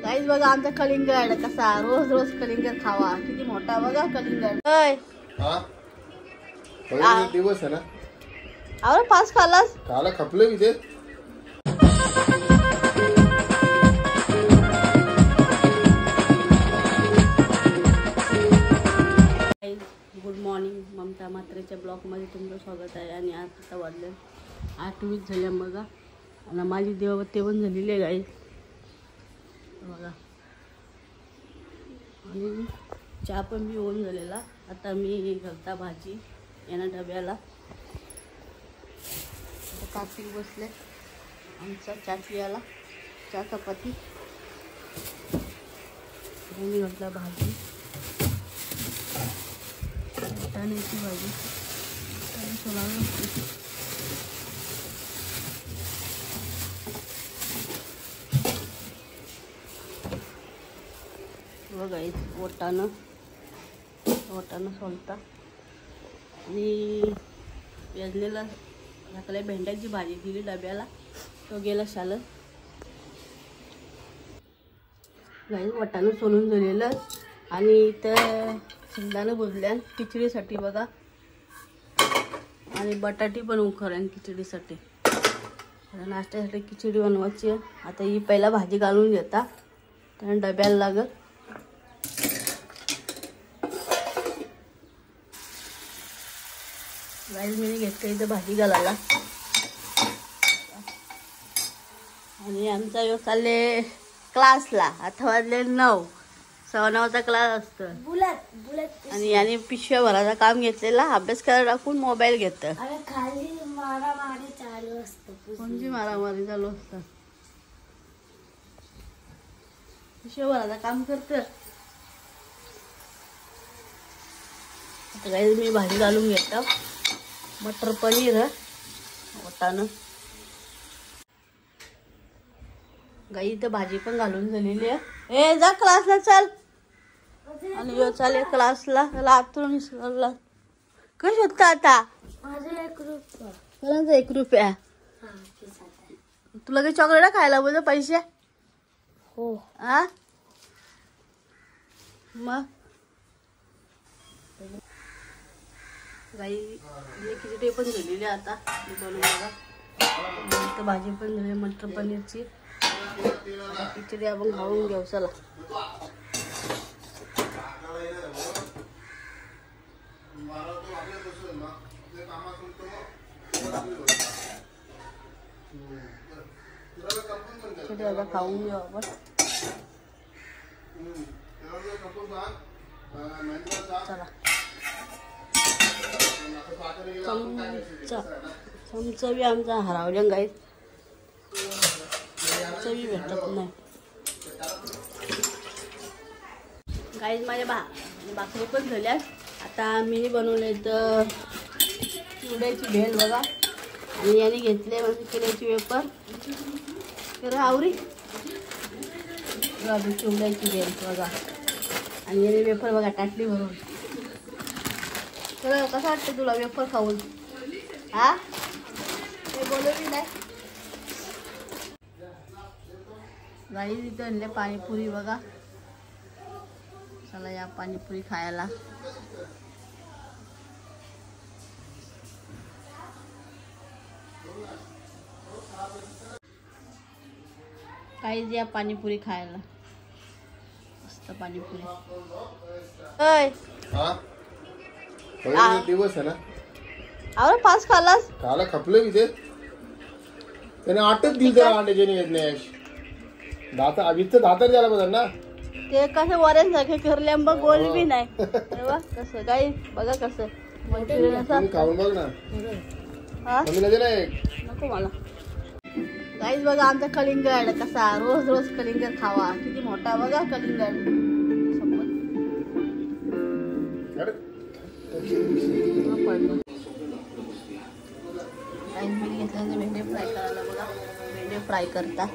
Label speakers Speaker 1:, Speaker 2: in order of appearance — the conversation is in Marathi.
Speaker 1: गाईज बघा आमचा कलिंगड कसा रोज रोज कलिंगड खावा किती मोठा बघा कलिंगड.
Speaker 2: दिवस आहे ना.
Speaker 1: अरे 5 खालास
Speaker 2: काला खपले इथे.
Speaker 1: Good morning. ममता म्हात्रेच्या ब्लॉगमध्ये तुमचं स्वागत आहे. आणि आता वाजले 8:20 झाल्या बघा. आणि माझी देवबत्ती पण झालेली आहे गाई बघा. आणि चहा पण मी होऊन झालेला. आता मी घालता भाजी यांना डब्याला. आता कार्तिक बसले आमचा चहा पियाला. चहा चपाती मी घालता भाजी वाटाण्याची भाजी आणि सोलावर. बघा वाटाणं सोलता आणि वेजलेला टाकल्या भेंड्याची भाजी दिली डब्याला. तो गेला शाळेत. गाई वाटाणं सोलून झालेलं आणि इथं शेंगदाणं भुजल्यान खिचडीसाठी बघा. आणि बटाटी पण उकरल्यान खिचडीसाठी. नाश्त्यासाठी खिचडी बनवायची आहे. आता ही पहिला भाजी घालून घेता कारण डब्याला लागत. गाईज मी घेतलं इथं भाजी घालायला. आणि आमचा योग चालले क्लासला. आता वाजले 9, 9:15चा क्लास असतो. आणि याने पिशव्या भरायचं काम घेतलेला. अभ्यास करायला टाकून मोबाईल घेत.
Speaker 3: खाली मारामारी चालू असतं.
Speaker 1: कोणची मारामारी चालू असतं? पिशव्या भरायचं काम करतं. आता गाईज मी भाजी घालून घेतो. मटर पनीर वाटाणं. गाई इथं भाजी पण घालून झालेली आहे. ए जा क्लासला चल. आणि यो चाले क्लासला. आतून कशी होता आता? माझं 1 रुपया. तुला काही चॉकलेट खायला बोल पैसे?
Speaker 3: हो.
Speaker 1: हा मग गाई खिचडी पण झालेली आता बनवून बघा. भाजी पण झाली मटर पनीरची. खिचडी आपण खाऊन घेऊ चला. खिचडी आता खाऊन घेऊ आपण. चला. चमचा बी आमचा हरवल्या गाईत. चवी भेटत नाही. गाईज माझ्या भाकरी पण झाल्या. आता मी बनवले तर चिवड्याची भेल बघा. आणि याने घेतले म्हणजे केल्याची वेपर तर आवरी चिवड्याची भेल बघा. आणि याने वेपर बघा टाटली भरून. तर कसं वाटतं तुला वेपर खाऊन? हा ते बोलवली नाही. गाई तिथं आणले पाणीपुरी बघा. चला या पाणीपुरी खायला. काही या पाणीपुरी खायला. मस्त पाणीपुरी.
Speaker 2: दिवस आहे ना.
Speaker 1: अरे 5 खालास
Speaker 2: काला खपले इथे. त्याने 8च दिवस अंड्याचे घेतले. दाता अभित दातर द्यायला बघा ना.
Speaker 1: ते कसं वऱ्यांसारखे करले बघ. गोल बी नाही. कसं काही बघा कसं
Speaker 2: खाऊन बघ ना.
Speaker 1: हा नको मला. गाईज बघा आमचा कलिंगड कसा रोज रोज कलिंगड खावा किती मोठा बघा कलिंगड. भेंडे फ्राय करायला बघा. भेंडे फ्राय करता.